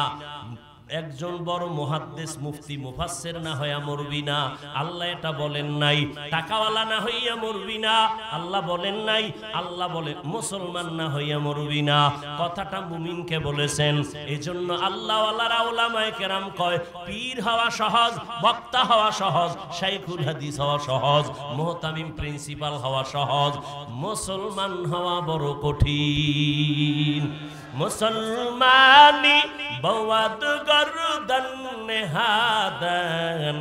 একজন বড় মুহাদ্দিস মুফতি মুফাসসির না হইয়া মরবি না। আল্লাহ এটা বলেন নাই। টাকাওয়ালা না হইয়া মরবি না, আল্লাহ বলেন নাই। আল্লাহ বলে মুসলমান না হইয়া মরবি না। কথাটা মুমিনকে বলেছেন। এজন্য আল্লাহওয়ালারা উলামায়ে কেরাম কয় পীর হওয়া সহজ, বক্তা হওয়া সহজ, শাইখুল হাদিস হওয়া সহজ, মুহতামিম প্রিন্সিপাল হওয়া সহজ, মুসলমান হওয়া বড় কঠিন। মুসলমানি বওয়াদ গরদন নেহাদন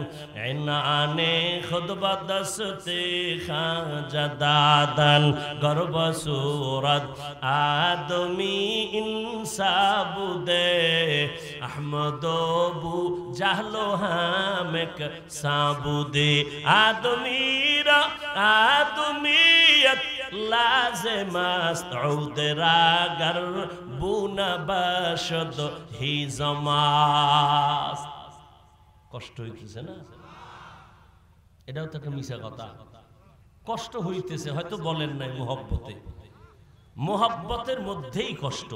ইনানে খুদবা দস্তে খাজাদাদন গর্ব সুরত আদমি ইনসাবুদে আহমদবু জাহলো হামেক সাবুদে আদমিরা আদমিয়ত লাজেমাস্ত উদরাগর বুনা বাশদ হি জমাস। কষ্ট হইতেছে না? এটাও তো একটা মিছা কথা। কষ্ট হইতেছে, হয়তো বলেন নাই মোহব্বতে। মোহব্বতের মধ্যেই কষ্ট।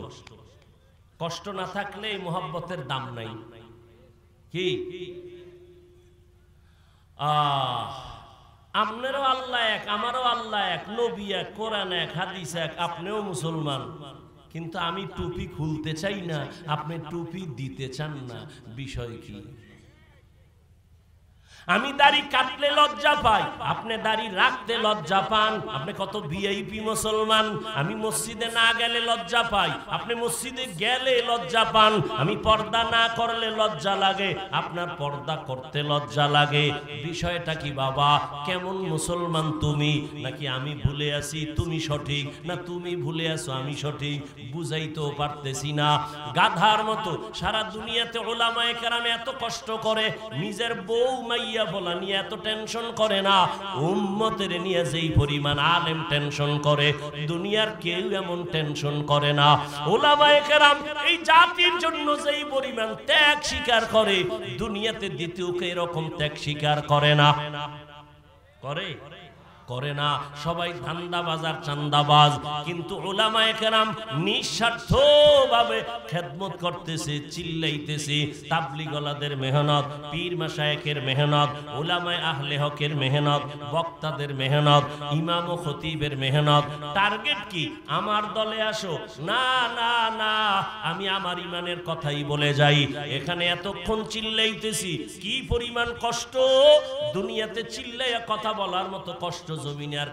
কষ্ট না থাকলে এই মোহব্বতের দাম নাই। কি আপনারও আল্লাহ এক, আমারও আল্লাহ এক, নবী এক, কোরআন এক, হাদিস এক, আপনিও মুসলমান, কিন্তু আমি টুপি খুলতে চাই না, আপনি টুপি দিতে চান না। বিষয় কি? আমি দাড়ি কাটলে লজ্জা পাই, আপনি দাড়ি রাখতে লজ্জা পান। আপনি কত ভিআইপি মুসলমান, আমি মসজিদে না গেলে লজ্জা পাই, আপনি মসজিদে গেলে লজ্জা পান। আমি পর্দা না করলে লজ্জা লাগে, আপনার পর্দা করতে লজ্জা লাগে। বিষয়টা কি বাবা? কেমন মুসলমান তুমি? নাকি আমি ভুলে আছি তুমি সঠিক, না তুমি ভুলে আছো আমি সঠিক? বুঝাইতেও পারতেছি না। গাধার মতো সারা দুনিয়াতে উলামায়ে কেরাম এত কষ্ট করে, নিজের বউ মাইয়া বলা নিয়ে এত টেনশন করে না। উম্মতের নিয়ে যেই পরিমাণ আলেম টেনশন করে, দুনিয়ার কেউ এমন টেনশন করে না। উলামায়ে কেরাম এই জাতির জন্য যেই পরিমাণ ত্যাগ স্বীকার করে, দুনিয়াতে দ্বিতীয় কেউ এরকম ত্যাগ স্বীকার করে না। করে না। সবাই ধান্দাবাজ আর চান্দাবাজ, কিন্তু উলামায়ে কেরাম নিঃস্বার্থভাবে খেদমত করতেছে, চিল্লাইতেছে। তাবলীগওয়ালাদের মেহনত, পীর মাশায়েখের মেহনত, উলামায়ে আহলে হকের মেহনত, বক্তাদের মেহনত, ইমাম ও খতিবের মেহনত। টার্গেট কি? আমার দলে আসো। না না না, আমি আমার ইমানের কথাই বলে যাই। এখানে এতক্ষণ চিল্লাইতেছি, কি পরিমাণ কষ্ট! দুনিয়াতে চিল্লাইয়া কথা বলার মতো কষ্ট জমিনে আর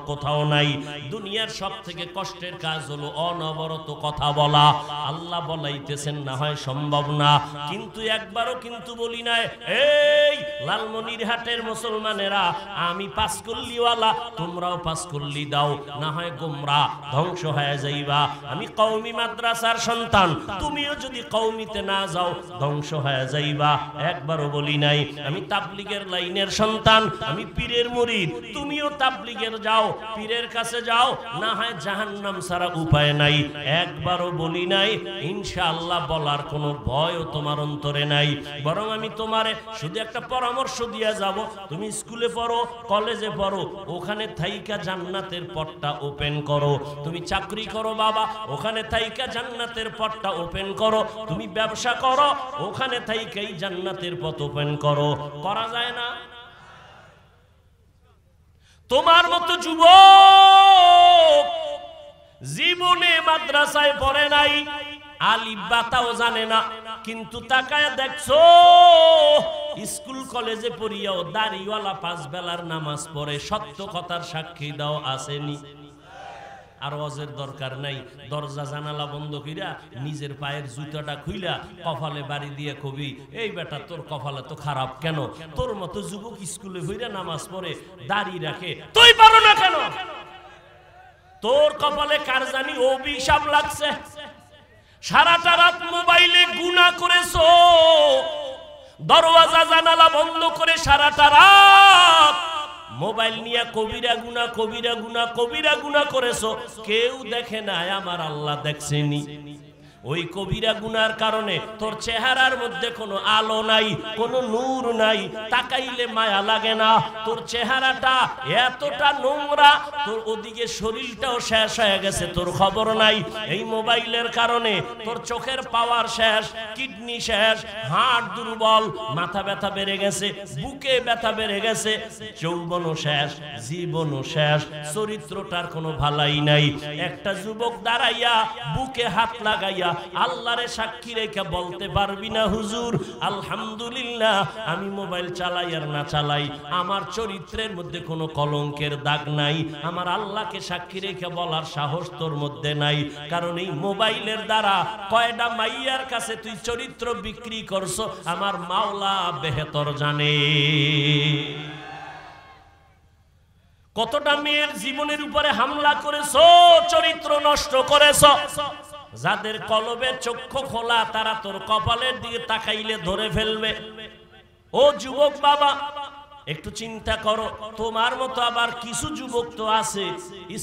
কোথাও নাই। দুনিয়ার সব থেকে কষ্টের কাজ হলো অনবরত কথা বলা। আল্লাহ বলাইতেছেন না হয় সম্ভব না, কিন্তু একবারও কিন্তু বলি নাই, এই লালমনিরহাটের মুসলমানেরা, আমি পাঁচকল্লিওয়ালা, তোমরাও পাঁচকল্লি দাও, না হয় গোমরাহ ধ্বংস হয়ে যাইবা। আমি কওমি মাদ্রাসার সন্তান, তুমিও যদি কওমিতে না যাও ধ্বংস হয়ে যাইবা। একবারও বলি নাই আমি তাবলীগের লাইনের সন্তান, আমি পীরের মুরিদ, তুমিও তাবলীগের যাও, পীরের কাছে যাও, না হয় জাহান্নাম ছাড়া উপায় নাই। একবারও বলি নাই। ইনশাআল্লাহ বলার কোনো ভয়ও তোমার অন্তরে নাই। বরং আমি তোমারে শুধু একটা পরামর্শ দিয়া যাব, তুমি স্কুলে পড়ো, কলেজে পড়ো, ওখানে থাইকা জান্নাতের পথটা ওপেন করো। তুমি চাকরি করো বাবা, ওখানে থাইকা জান্নাতের পথটা ওপেন করো। তুমি ব্যবসা করো, ওখানে থাইকাই জান্নাতের পথ ওপেন করো। করা যায় না? তোমার মতো যুবক জীবনে মাদ্রাসায় পড়ে নাই, আলিফ বাতাও জানে না, কিন্তু তাকায় দেখছো স্কুল কলেজে পড়িয়াও দাড়িওয়ালা 5 বেলার নামাজ পড়ে। সত্য কথার সাক্ষী দাও, আসেনি? আর ওয়াজের দরকার নাই। দরজা জানালা বন্ধ কইরা নিজের পায়ের জুতাটা খুইলা কপালে বাড়ি দিয়ে কবি, এই বেটা তোর কপালে তো খারাপ কেন? তোর মতো যুবক স্কুলে হইরা নামাজ পড়ে, দাড়ি রাখে, তুই পারো না কেন? তোর কপালে কার জানি অভিশাপ লাগছে। সারাটা রাত মোবাইলে গুনাহ করেছো, দরওয়াজা জানালা বন্ধ করে সারাটা রাত মোবাইল নিয়ে কবিরা গুনাহ করেছো। কেউ দেখে নাই, আমার আল্লাহ দেখছেনি। ওই কবিরা গুনার কারণে তোর চেহারার মধ্যে কোনো আলো নাই, কোনো নূর নাই, তাকাইলে মায়া লাগে না। তোর চেহারাটা এতটা নোংরা, তোর ওদিকে শরীরটাও শেষ হয়ে গেছে, তোর খবর নাই। এই মোবাইলের কারণে তোর চোখের পাওয়ার শেষ, কিডনি শেষ, হাড় দুর্বল, মাথা ব্যথা বেড়ে গেছে, বুকে ব্যথা বেড়ে গেছে, যৌবনও শেষ, জীবনও শেষ, চরিত্রটার কোনো ভালাই নাই। একটা যুবক দাঁড়াইয়া বুকে হাত লাগাইয়া আল্লাহরে সাক্ষী রেখে বলতে পারবি না, হুজুর আলহামদুলিল্লাহ, আমি মোবাইল চালাই আর না চালাই, আমার চরিত্রের মধ্যে কোনো কলঙ্কের দাগ নাই। আমার আল্লাহকে সাক্ষী রেখে বলার সাহস তোর মধ্যে নাই। কারণ এই মোবাইলের দ্বারা কয়টা মাইয়ার কাছে তুই চরিত্র বিক্রি করছো, আমার মাওলা বেহেতর জানে। কতটা মেয়ের জীবনের উপরে হামলা করেছো, চরিত্র নষ্ট করেছো। যাদের কলবের চক্ষু খোলা, তারা তোর কপালের দিকে তাকাইলে ধরে ফেলবে। ও যুবক বাবা, একটু চিন্তা করো, তোমার মতো আবার কিছু যুবক তো আছে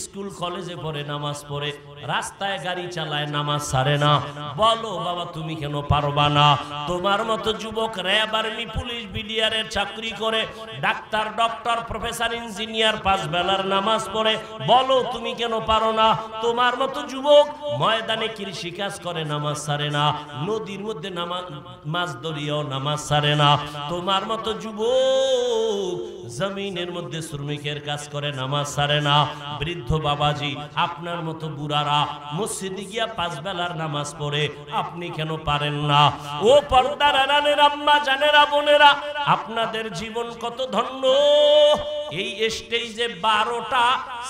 স্কুল কলেজে পড়ে, নামাজ পড়ে, রাস্তায় গাড়ি চালায়, নামাজ ছাড়ে না। বলো বাবা তুমি কেন পারবা না? তোমার মতো যুবক র্যাব, আর্মি, পুলিশ, বিডিআরের চাকরি করে, ডাক্তার, ডক্টর, প্রফেসর, ইঞ্জিনিয়ার, 5 বেলার নামাজ পড়ে, বলো তুমি কেন পারো না? তোমার মতো যুবক ময়দানে কৃষি কাজ করে, নামাজ ছাড়ে না, নদীর মধ্যে মাছ ধরিয়াও নামাজ ছাড়ে না। তোমার মতো যুবক জমিনের মধ্যে শ্রমিকের কাজ করে, নামাজ ছাড়ে না। বৃদ্ধ বাবাজি, আপনার মতো বুড়ারা মসজিদে গিয়া 5 বেলার নামাজ পড়ে, আপনি কেন পারেন না? ও পর্দার আড়ালের আম্মা জানেরা, বোনেরা, আপনাদের জীবন কত ধন্য। এই স্টেজে 12টা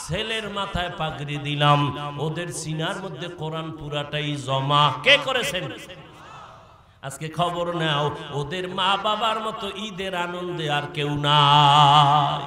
ছেলের মাথায় পাগড়ি দিলাম, ওদের সিনার মধ্যে কোরআন পুরাটাই জমা। কে করেছেন? আজকে খবর নাও, ওদের মা বাবার মতো ঈদের আনন্দে আর কেউ নাই।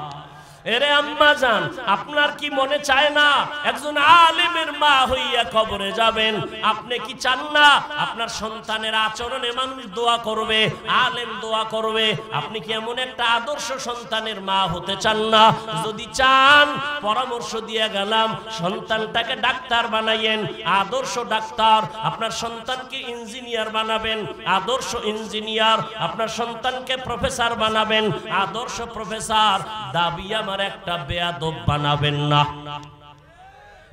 এরে আম্মা জান, আপনার কি মনে চায় না একজন আলেমের মা হইয়া কবরে যাবেন? আপনি কি চান না আপনার সন্তানের আচরণে মানুষ দোয়া করবে, আলেম দোয়া করবে? আপনি কি এমন একটা আদর্শ সন্তানের মা হতে চান না? যদি চান, পরামর্শ দিয়ে গেলাম, সন্তানটাকে ডাক্তার বানাইয়েন, আদর্শ ডাক্তার। আপনার সন্তানকে ইঞ্জিনিয়ার বানাবেন, আদর্শ ইঞ্জিনিয়ার। আপনার সন্তানকে প্রফেসর বানাবেন, আদর্শ প্রফেসর। দাবি আমার একটা বেয়াদব বানাবেন না।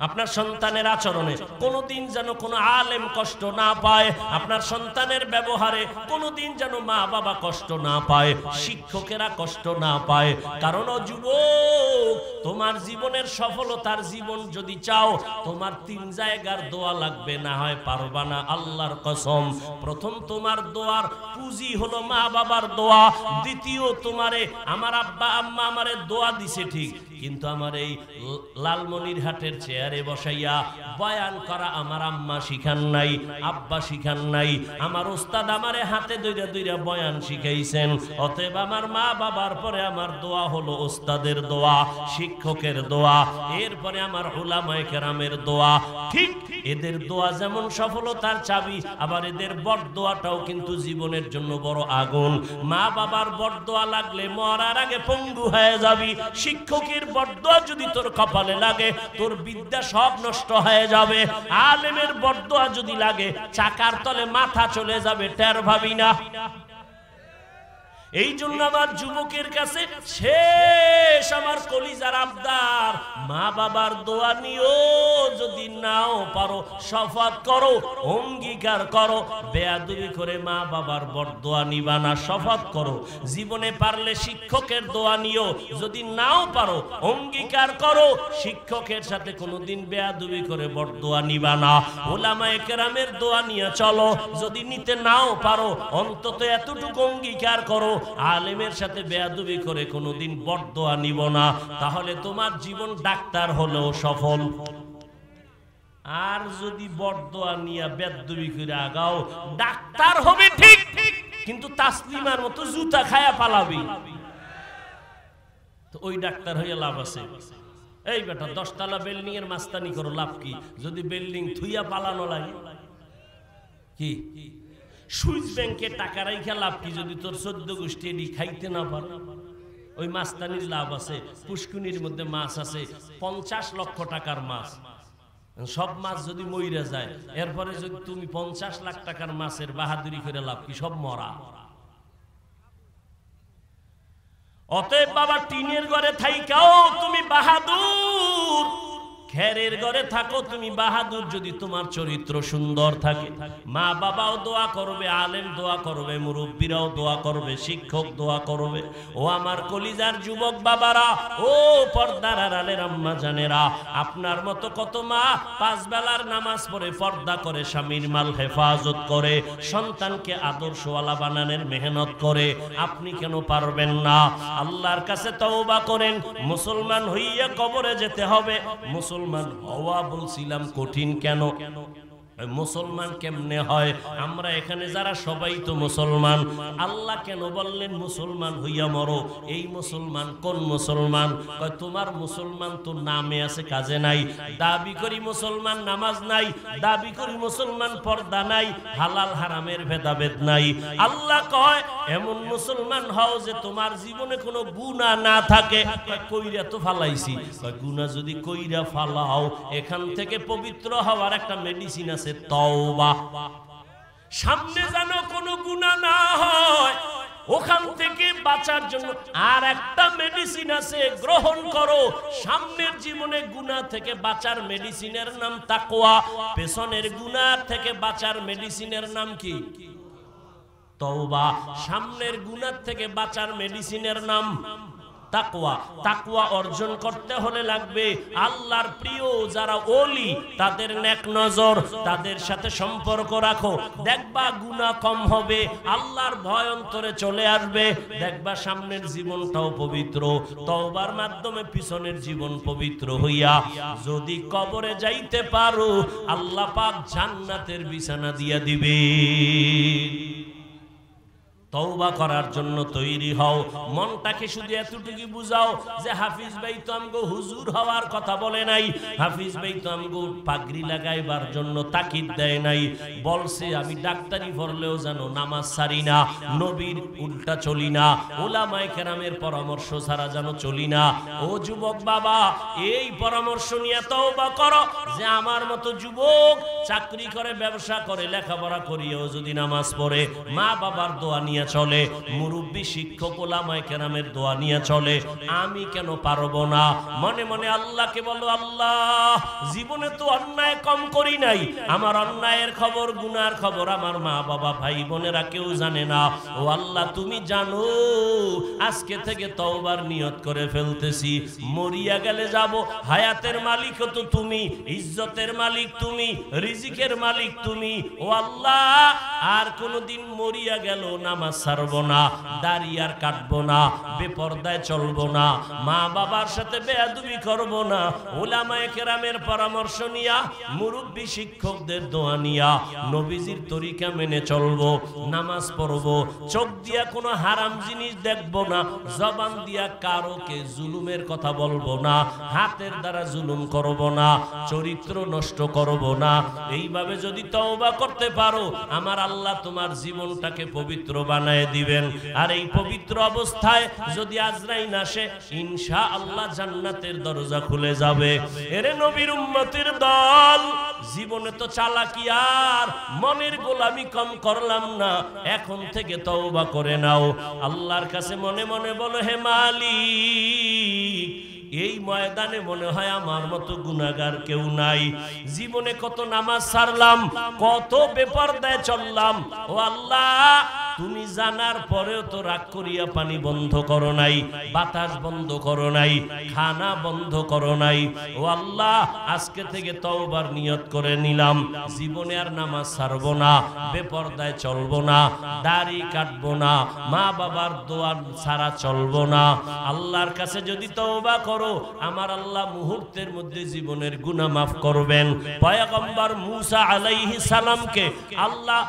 আপনার সন্তানের আচরণে কোনোদিন যেন কোনো আলেম কষ্ট না পায়, আপনার সন্তানের ব্যবহারে কোনোদিন যেন মা বাবা কষ্ট না পায়, শিক্ষকেরা কষ্ট না পায়। কারণ ও যুবক, তোমার জীবনের সফলতার জীবন যদি চাও, তোমার 3 জায়গার দোয়া লাগবে, না হয় পারবা না, আল্লাহর কসম। প্রথম তোমার দোয়ার পুঁজি হলো মা বাবার দোয়া। দ্বিতীয়, তোমারে আমার আব্বা আম্মা আমারে দোয়া দিছে ঠিক, কিন্তু আমার এই লালমনিরহাটের চেয়ারে বসাইয়া বয়ান করা আমার আম্মা শিখান নাই, আব্বা শিখান নাই। আমার ওস্তাদ আমারে হাতে ধইরা ধইরা বয়ান শিখাইছেন। অতএব আমার মা বাবার পরে আমার দোয়া হলো ওস্তাদের দোয়া, শিক্ষকের দোয়া, এরপরে আমার উলামায়ে কেরামের দোয়া। ঠিক এদের দোয়া যেমন সফলতার চাবি, আবার এদের বরদোয়াটাও কিন্তু জীবনের জন্য বড় আগুন। মা বাবার বরদোয়া লাগলে মরার আগে পঙ্গু হয়ে যাবি। শিক্ষকের বরদোয়া যদি তোর কপালে লাগে, তোর বিদ্যা সব নষ্ট হয়ে যাবে। আলেমের বরদোয়া যদি লাগে, চাকার তলে মাথা চলে যাবে, টের ভাবি না। এই জন্য আমার যুবকের কাছে শেষ আমার কলিজার আবদার, মা বাবার দোয়া নিও। যদি নাও পারো, শপথ করো, অঙ্গীকার করো, বেয়াদবি করে মা বাবার বরদোয়া নিবা না, শপথ করো। জীবনে পারলে শিক্ষকের দোয়া নিও, যদি নাও পারো অঙ্গীকার করো, শিক্ষকের সাথে কোনোদিন বেয়াদবি করে বরদোয়া নিবা না। উলামায়ে কেরামের দোয়া নিয়ে চলো, যদি নিতে নাও পারো অন্তত এতটুকু অঙ্গীকার করো, আলেমের সাথে বেয়াদবি করে কোনোদিন বরদোয়া নিব না। তাহলে তোমার জীবন ডাক্তার হলেও সফল। আর যদি বরদোয়া নিয়ে বেয়াদবি করে আগাও, ডাক্তার হবে ঠিক, কিন্তু তাসলিমার মতো জুতা খায়া পালাবি, তো ওই ডাক্তার হইয়া লাভ আছে? এই বেটা, 10 তলা বিল্ডিং এর মাস্তানি করো, লাভ কি? যদি বিল্ডিং থুইয়া পালানো লাগে, কি সুইস ব্যাংকে টাকা রাইখা লাভ কি যদি তোর 14 গোষ্ঠী এডি খাইতে না পারো? ওই মাস্তানির লাভ আছে। পুষ্কুনির মধ্যে মাছ আছে 50 লক্ষ টাকার মাছ, সব মাছ যদি মইরা যায়, এরপরে যদি তুমি 50 লাখ টাকার মাছের বাহাদুরি করে লাভ কি? সব মরা। অতএব বাবা, টিনের ঘরে থাইকাও তুমি বাহাদুর, খেরের ঘরে থাকো তুমি বাহাদুর, যদি তোমার চরিত্র সুন্দর থাকে। মা বাবাও দোয়া করবে, আলেম দোয়া করবে, মুরব্বীরাও দোয়া করবে, শিক্ষক দোয়া করবে। ও আমার কলিজার যুবক বাবারা, ও পর্দার আড়ালের আম্মা জানেরা, আপনার মতো কত মা 5 বেলার নামাজ পড়ে, পর্দা করে, স্বামীর মাল হেফাজত করে, সন্তানকে আদর্শওয়ালা বানানোর মেহনত করে। আপনি কেন পারবেন না? আল্লাহর কাছে তওবা করেন। মুসলমান হইয়া কবরে যেতে হবে। মুসলমান হওয়া বলছিলাম কঠিন কেন? মুসলমান কেমনে হয়? আমরা এখানে যারা সবাই তো মুসলমান, আল্লাহ কেন বললেন মুসলমান হইয়া মরো? এই মুসলমান কোন মুসলমান? কয় তোমার মুসলমান তো নামে আছে, কাজে নাই। দাবি করি মুসলমান, নামাজ নাই। দাবি করি মুসলমান, পর্দা নাই। হালাল হারামের ভেদাভেদ নাই। আল্লাহ কয় এমন মুসলমান হও যে তোমার জীবনে কোনো গুনাহ না থাকে। কইরা তো ফালাইছি। গুনাহ যদি কইরা ফালাও, এখান থেকে পবিত্র হওয়ার একটা মেডিসিন আছে, তওবা। সামনে যেন কোনো গুনাহ না হয়, ওখান থেকে বাঁচার জন্য আর একটা মেডিসিন আছে, গ্রহণ করো। সামনের জীবনে গুনাহ থেকে বাঁচার মেডিসিনের নাম তাকওয়া। পেছনের গুনাহ থেকে বাঁচার মেডিসিনের নাম কি? তওবা। সামনের গুনাহ থেকে বাঁচার মেডিসিনের নাম তাকওয়া। তাকওয়া অর্জন করতে হলে লাগবে আল্লাহর প্রিয় যারা ওলি, তাদের নেক নজর, তাদের সাথে সম্পর্ক রাখো। দেখবা গুনাহ কম হবে, আল্লাহর ভয় অন্তরে চলে আসবে। দেখবা সামনের জীবনটাও পবিত্র। তওবার মাধ্যমে পিছনের জীবন পবিত্র হইয়া যদি কবরে যাইতে পারো, আল্লাহ পাক জান্নাতের বিছানা দিয়া দিবে। তওবা করার জন্য তৈরি হও। মনটাকে শুধু এতটুকু বুঝাও যে হাফিজ ভাই তো আমগো হুজুর হওয়ার কথা বলে নাই, হাফিজ ভাই তো আমগো পাগড়ি লাগাইবার জন্য তাকিদ দেয় নাই। বলছে আমি ডাক্তারি পড়লেও জানো নামাজ ছাড়ি না, নবীর উল্টা চলি না, উলামায়ে কেরামের পরামর্শ ছাড়া জানো চলি না। ও যুবক বাবা, এই পরামর্শ নিয়ে তওবা করো যে আমার মতো যুবক চাকরি করে, ব্যবসা করে, লেখাপড়া করিয়েও যদি নামাজ পড়ে, মা বাবার দোয়া নিয়ে চলে, মুরব্বী শিক্ষক ওলামায়ে কেরামের দোয়া নিয়ে চলে, আমি কেন পারবো না? মনে মনে আল্লাহকে বলো, আল্লাহ জীবনে তো অন্যায় কম করি নাই, আমার অন্যায়ের খবর, গুনার খবর আমার মা বাবা ভাই বোনেরা কেউ জানে না। ও আল্লাহ তুমি জানো। আজকে থেকে তওবার নিয়ত করে ফেলতেছি। মরিয়া গেলে যাব, হায়াতের মালিক তো তুমি, ইজ্জতের মালিক তুমি, রিজিকের মালিক তুমি। ও আল্লাহ আর কোনদিন মরিয়া গেল নামাজ ছাড়বো না, দাড়ি আর কাটবো না, বেপরদায় চলবো না, মা বাবার সাথে বেয়াদবি করবো না, উলামায়ে কেরামের পরামর্শ নিয়া, মুরব্বী শিক্ষকদের দোয়া নিয়া নবীজির তরিকা মেনে চলবো, নামাজ পড়বো, চোখ দিয়া কোনো হারাম জিনিস দেখবো না, জবান দিয়া কারোকে জুলুমের কথা বলবো না, হাতের দ্বারা জুলুম করবো না, চরিত্র নষ্ট করবো না। এইভাবে যদি তওবা করতে পারো, আমার আল্লাহ তোমার জীবনটাকে পবিত্র বানায় দিবেন। আর এই পবিত্র অবস্থায় যদি আজরাইল আসে, ইনশাআল্লাহ জান্নাতের দরজা খুলে যাবে। এরে নবীর উম্মতের দল, জীবনে তো চালাকি আর মনের গোলামি কম করলাম না, এখন থেকে তওবা করে নাও। আল্লাহর কাছে মনে মনে বলো, হে মালিক, এই ময়দানে মনে হয় আমার মতো গুনাহগার কেউ নাই। জীবনে কত নামাজ ছাড়লাম, কত বেপরদায় চললাম। ও আল্লাহ, তুমি জানার পরেও তো রাগ করিয়া পানি বন্ধ করো নাই, বাতাস বন্ধ করো নাই, খানা বন্ধ করো নাই। ও আল্লাহ, আজকে থেকে তওবার নিয়ত করে নিলাম, জীবনে আর নামাজ ছাড়বো না, বেপরদায় চলবো না, দাড়ি কাটবো না, মা বাবার দোয়া ছাড়া চলবো না। আল্লাহর কাছে যদি তওবা করো, আমার আল্লাহ মুহূর্তের মধ্যে জীবনের গুনাহ মাফ করবেন। পয়গম্বর মুসা আলাইহিস সালামকে আল্লাহ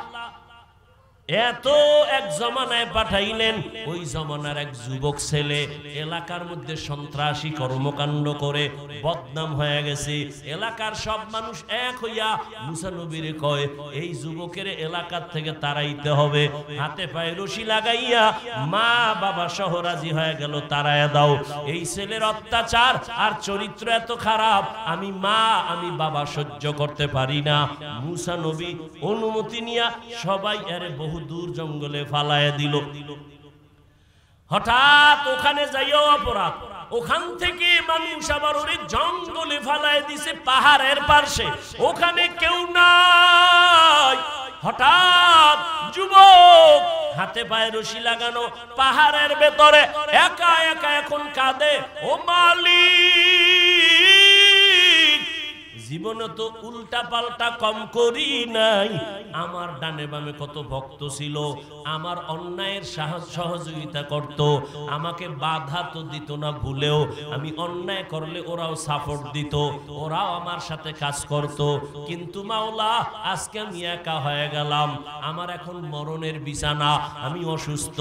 এত এক জমানায় পাঠাইলেন, ওই জমানার এক যুবক ছেলে এলাকার মধ্যে সন্ত্রাসী কর্মকাণ্ড করে বদনাম হয়ে গেছে। এলাকার সব মানুষ এক হইয়া মুসা নবীরে কয়, এই যুবকের এলাকার থেকে তাড়াইতে হবে। হাতে পায়ে রশি লাগাইয়া মা বাবা সহ রাজি হয়ে গেল, তাড়াইয়া দাও। এই ছেলের অত্যাচার আর চরিত্র এত খারাপ, আমি মা আমি বাবা সহ্য করতে পারি না। মুসা নবী অনুমতি নিয়া সবাই এর বহু দূর জঙ্গলে ফালায়া দিল। হঠাৎ ওখানে যাইও অপরাধ, ওখান থেকে মানুষ আবার ওরে জঙ্গলে ফালায় দিছে, পাহাড়ের পাশে, ওখানে কেউ নাই। হঠাৎ যুবক হাতে পায়ে রশি লাগানো, পাহাড়ের ভেতরে একা একা এখন কাঁদে, ও মালিক, জীবন জীবনে তো উল্টা পাল্টা কম করি নাই। আমার ডানে বামে কত ভক্ত ছিল, আমার অন্যায়ের সহযোগিতা করত, আমাকে বাধা তো দিত না ভুলেও। আমি অন্যায় করলে ওরাও সাপোর্ট দিত, ওরাও আমার সাথে কাজ করত। কিন্তু মাওলা আজকে আমি একা হয়ে গেলাম, আমার এখন মরণের বিছানা, আমি অসুস্থ।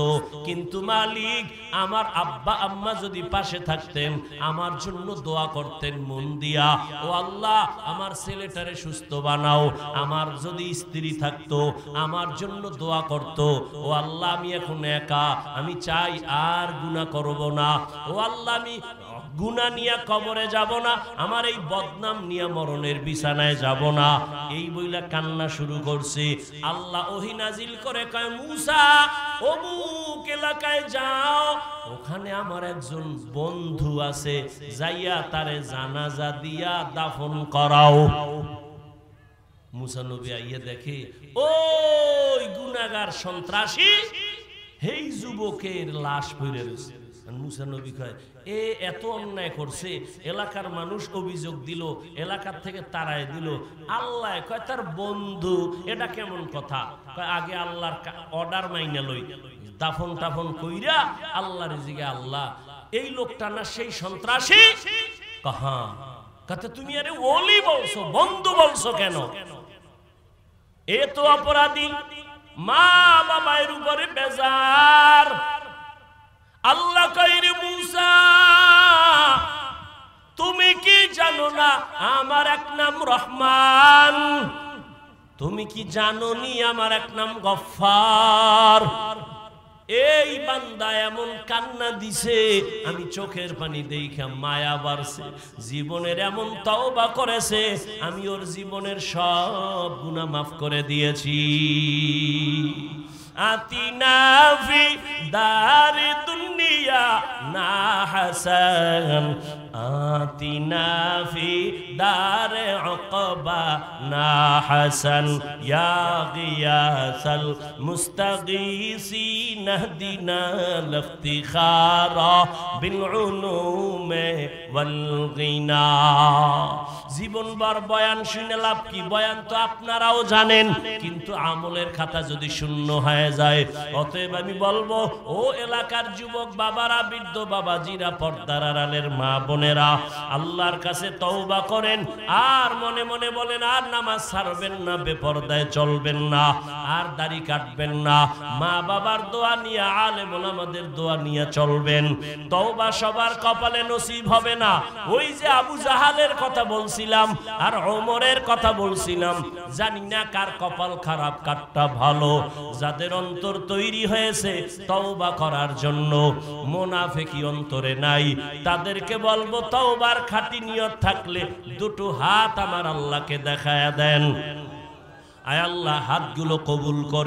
কিন্তু মালিক আমার আব্বা আম্মা যদি পাশে থাকতেন, আমার জন্য দোয়া করতেন মন দিয়া, ও আল্লাহ আমার ছেলেটারে সুস্থ বানাও। আমার যদি স্ত্রী থাকতো আমার জন্য দোয়া করত, ও আল্লাহ আমি এখন একা, আমি চাই আর গুনাহ করব না। ও আল্লাহ আমি গুনাহ নিয়ে কবরে যাব না, আমার এই বদনাম নিয়ে মরণের বিছানায় যাব না। এই বইলা কান্না শুরু করছে। আল্লাহ ওহী নাজিল করে কয় মূসা অমুক এলাকায় যাও, ওখানে আমার একজন বন্ধু আছে, যাইয়া তারে জানাজা দিয়া দাফন করাও। মূসা নবী আইয়া দেখে ওই গুনাহগার সন্ত্রাসী এই যুবকের লাশ পড়ে রয়েছে। মূসা নবী কয় এ এত অন্যায় করছে, এলাকার মানুষ অভিযোগ দিল, এলাকার থেকে তাড়ায় দিল, আল্লাহ কয় তার বন্ধু, এটা কেমন কথা? কয় আগে আল্লাহর অর্ডার মাইনা লই, দাফন টাফন কইরা আল্লাহর জিগে আল্লাহ এই লোকটা না সেই সন্ত্রাসী? কাহা কথা তুমি আরে ওলি বলছো, বন্ধু বলছো কেন? এ তো অপরাধী, মা বাবার উপরে বেজার। আল্লাহ কইরে মূসা তুমি কি জানো না আমার এক নাম রহমান? তুমি কি জানো নি আমার এক নাম গফফার? এই বান্দা এমন কান্না দিছে, আমি চোখের পানি দেখা মায়া বাড়ছে। জীবনের এমন তওবা করেছে, আমি ওর জীবনের সব গুনাহ মাফ করে দিয়েছি। আতিনা ফি দারি দুনিয়া না হাসান, আতিনা ফি দারে উকবা না হাসান, ইয়া গিয়াসাল মুস্তাগীসিন ইহদিনা লিফতিখারা বিল উলুমে ওয়াল গিনা। জীবনভর বয়ান শুনে লাভ কি? বয়ান তো আপনারাও জানেন, কিন্তু আমলের খাতা যদি শূন্য হয়ে যায়। অতএব আমি বলবো ও এলাকার যুবক বাবারা, বৃদ্ধ বাবাজিরা, পর্দার আড়ালের মা বোনেরা, আল্লাহর কাছে তওবা করেন। আর মনে মনে বলেন আর নামাজ ছাড়বেন না, বেপরদায় চলবেন না, আর দাড়ি কাটবেন না, মা বাবার দোয়া নিয়ে, আলেম ওলামাদের দোয়া নিয়ে চলবেন। তওবা সবার কপালে নসিব হবে না। ওই যে আবু জাহালের কথা বলছিলাম আর ওমরের কথা বলছিলাম, জানি না কার কপাল খারাপ কারটা ভালো। যাদের অন্তর তৈরি হয়েছে তওবা করার জন্য, মুনাফিকি অন্তরে নাই, তাদেরকে বলবো তওবার খাঁটি নিয়ত থাকলে দুটো হাত আমার আল্লাহকে দেখায়া দেন। আয় আল্লাহ হাতগুলো কবুল করে।